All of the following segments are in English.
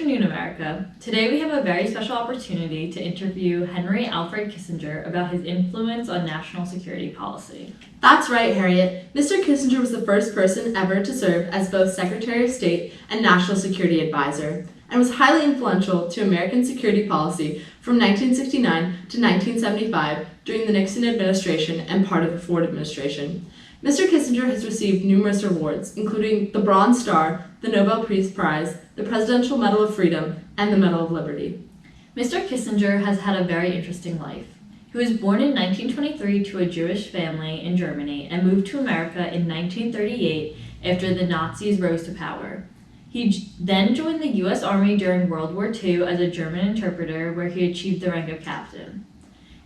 afternoon, America. Today we have a very special opportunity to interview Henry Alfred Kissinger about his influence on national security policy. That's right, Harriet. Mr. Kissinger was the first person ever to serve as both Secretary of State and National Security Advisor, and was highly influential to American security policy from 1969 to 1975 during the Nixon administration and part of the Ford administration. Mr. Kissinger has received numerous awards, including the Bronze Star, the Nobel Peace Prize, the Presidential Medal of Freedom, and the Medal of Liberty. Mr. Kissinger has had a very interesting life. He was born in 1923 to a Jewish family in Germany and moved to America in 1938 after the Nazis rose to power. He then joined the U.S. Army during World War II as a German interpreter, where he achieved the rank of captain.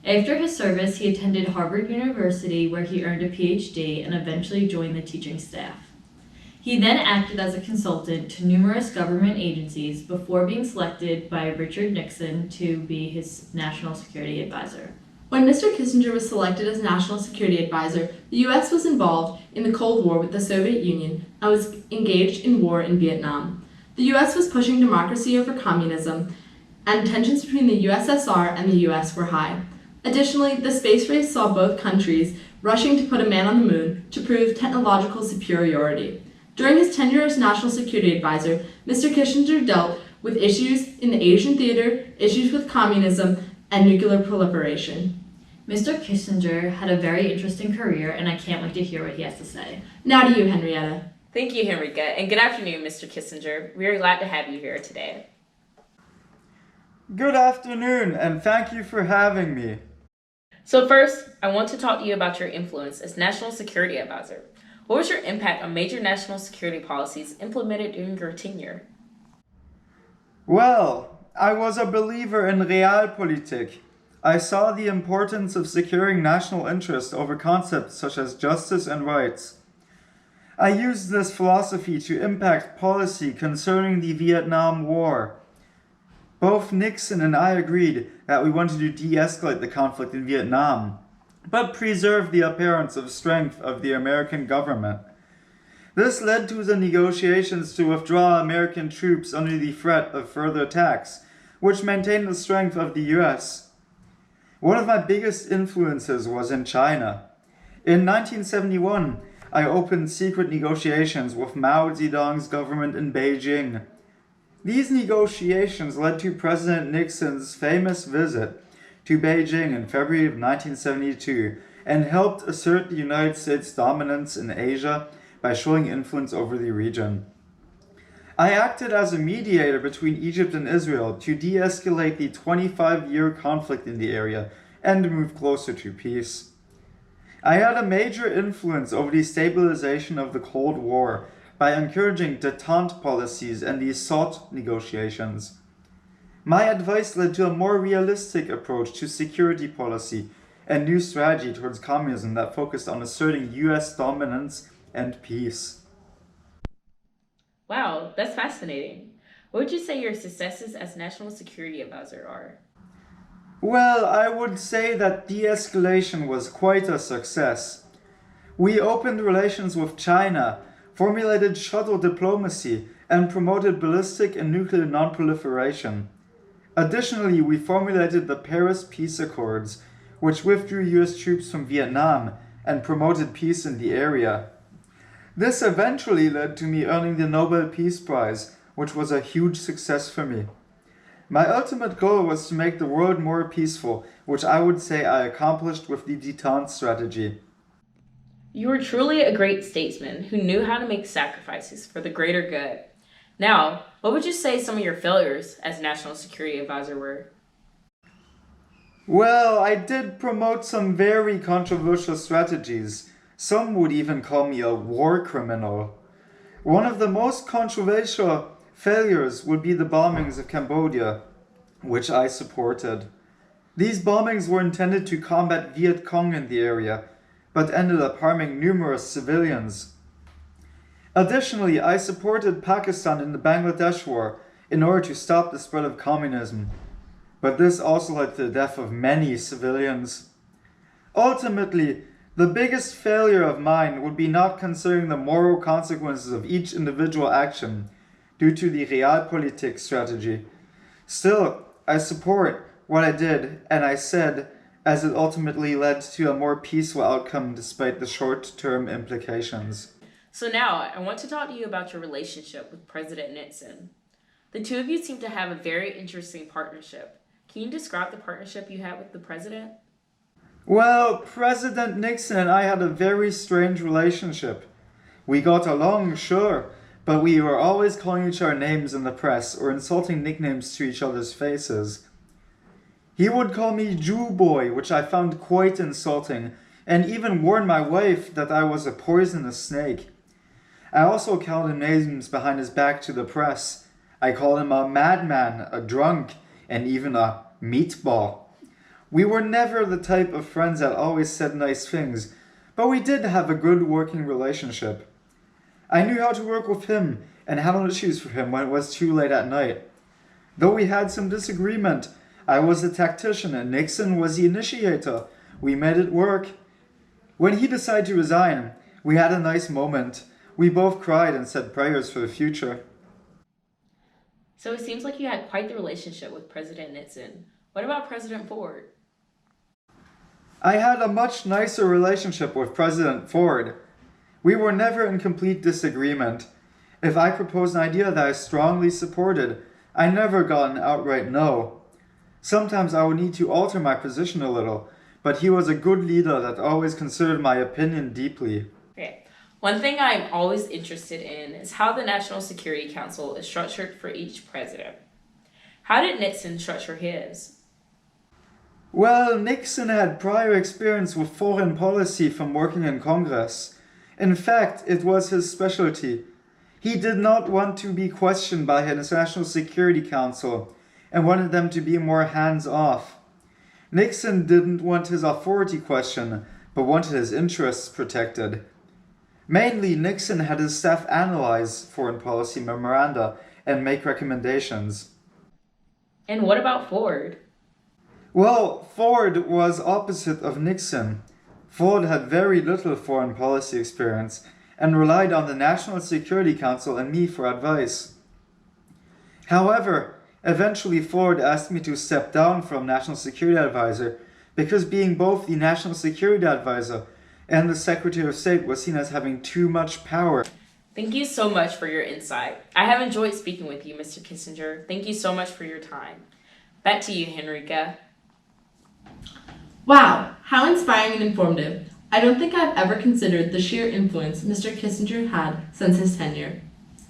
After his service, he attended Harvard University, where he earned a PhD and eventually joined the teaching staff. He then acted as a consultant to numerous government agencies before being selected by Richard Nixon to be his national security advisor. When Mr. Kissinger was selected as National Security Advisor, the U.S. was involved in the Cold War with the Soviet Union and was engaged in war in Vietnam. The U.S. was pushing democracy over communism, and tensions between the USSR and the U.S. were high. Additionally, the space race saw both countries rushing to put a man on the moon to prove technological superiority. During his tenure as National Security Advisor, Mr. Kissinger dealt with issues in the Asian theater, issues with communism, and nuclear proliferation. Mr. Kissinger had a very interesting career, and I can't wait to hear what he has to say. Now to you, Henrietta. Thank you, Henrika, and good afternoon, Mr. Kissinger. We are glad to have you here today. Good afternoon, and thank you for having me. So first, I want to talk to you about your influence as National Security Advisor. What was your impact on major national security policies implemented during your tenure? Well, I was a believer in realpolitik. I saw the importance of securing national interest over concepts such as justice and rights. I used this philosophy to impact policy concerning the Vietnam War. Both Nixon and I agreed that we wanted to de-escalate the conflict in Vietnam, but preserve the appearance of strength of the American government. This led to the negotiations to withdraw American troops under the threat of further attacks, which maintained the strength of the US. One of my biggest influences was in China. In 1971, I opened secret negotiations with Mao Zedong's government in Beijing. These negotiations led to President Nixon's famous visit to Beijing in February of 1972 and helped assert the United States' dominance in Asia by showing influence over the region. I acted as a mediator between Egypt and Israel to de-escalate the 25-year conflict in the area and move closer to peace. I had a major influence over the stabilization of the Cold War by encouraging détente policies and the SALT negotiations. My advice led to a more realistic approach to security policy and new strategy towards communism that focused on asserting US dominance and peace. Wow, that's fascinating. What would you say your successes as National Security Advisor are? Well, I would say that de-escalation was quite a success. We opened relations with China, formulated shuttle diplomacy, and promoted ballistic and nuclear non-proliferation. Additionally, we formulated the Paris Peace Accords, which withdrew US troops from Vietnam and promoted peace in the area. This eventually led to me earning the Nobel Peace Prize, which was a huge success for me. My ultimate goal was to make the world more peaceful, which I would say I accomplished with the détente strategy. You were truly a great statesman who knew how to make sacrifices for the greater good. Now, what would you say some of your failures as National Security Advisor were? Well, I did promote some very controversial strategies. Some would even call me a war criminal. One of the most controversial failures would be the bombings of Cambodia, which I supported. These bombings were intended to combat Viet Cong in the area, but ended up harming numerous civilians. Additionally, I supported Pakistan in the Bangladesh War in order to stop the spread of communism, but this also led to the death of many civilians. Ultimately, the biggest failure of mine would be not considering the moral consequences of each individual action due to the Realpolitik strategy. Still, I support what I did and I said, as it ultimately led to a more peaceful outcome despite the short-term implications. So now, I want to talk to you about your relationship with President Nixon. The two of you seem to have a very interesting partnership. Can you describe the partnership you had with the president? Well, President Nixon and I had a very strange relationship. We got along, sure, but we were always calling each other names in the press or insulting nicknames to each other's faces. He would call me Jew boy, which I found quite insulting, and even warned my wife that I was a poisonous snake. I also called him names behind his back to the press. I called him a madman, a drunk, and even a meatball. We were never the type of friends that always said nice things, but we did have a good working relationship. I knew how to work with him and handle issues for him when it was too late at night. Though we had some disagreement, I was the tactician and Nixon was the initiator. We made it work. When he decided to resign, we had a nice moment. We both cried and said prayers for the future. So it seems like you had quite the relationship with President Nixon. What about President Ford? I had a much nicer relationship with President Ford. We were never in complete disagreement. If I proposed an idea that I strongly supported, I never got an outright no. Sometimes I would need to alter my position a little, but he was a good leader that always considered my opinion deeply. Okay. One thing I'm always interested in is how the National Security Council is structured for each president. How did Nixon structure his? Well, Nixon had prior experience with foreign policy from working in Congress. In fact, it was his specialty. He did not want to be questioned by his National Security Council and wanted them to be more hands-off. Nixon didn't want his authority questioned, but wanted his interests protected. Mainly, Nixon had his staff analyze foreign policy memoranda and make recommendations. And what about Ford? Well, Ford was opposite of Nixon. Ford had very little foreign policy experience and relied on the National Security Council and me for advice. However, eventually Ford asked me to step down from National Security Advisor because being both the National Security Advisor and the Secretary of State was seen as having too much power. Thank you so much for your insight. I have enjoyed speaking with you, Mr. Kissinger. Thank you so much for your time. Back to you, Henrika. Wow, how inspiring and informative. I don't think I've ever considered the sheer influence Mr. Kissinger had since his tenure.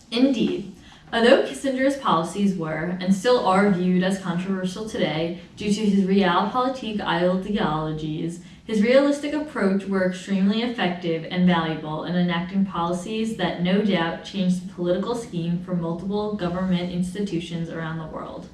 Indeed. Although Kissinger's policies were, and still are viewed as controversial today due to his realpolitik ideologies, his realistic approach were extremely effective and valuable in enacting policies that no doubt changed the political scheme for multiple government institutions around the world.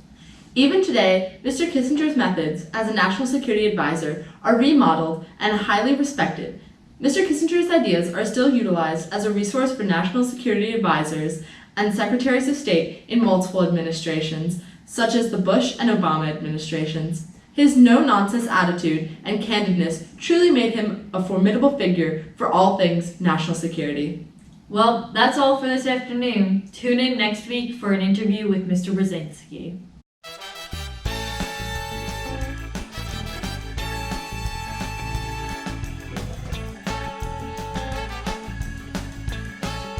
Even today, Mr. Kissinger's methods as a national security advisor are remodeled and highly respected. Mr. Kissinger's ideas are still utilized as a resource for national security advisors and secretaries of state in multiple administrations, such as the Bush and Obama administrations. His no-nonsense attitude and candidness truly made him a formidable figure for all things national security. Well, that's all for this afternoon. Tune in next week for an interview with Mr. Brzezinski.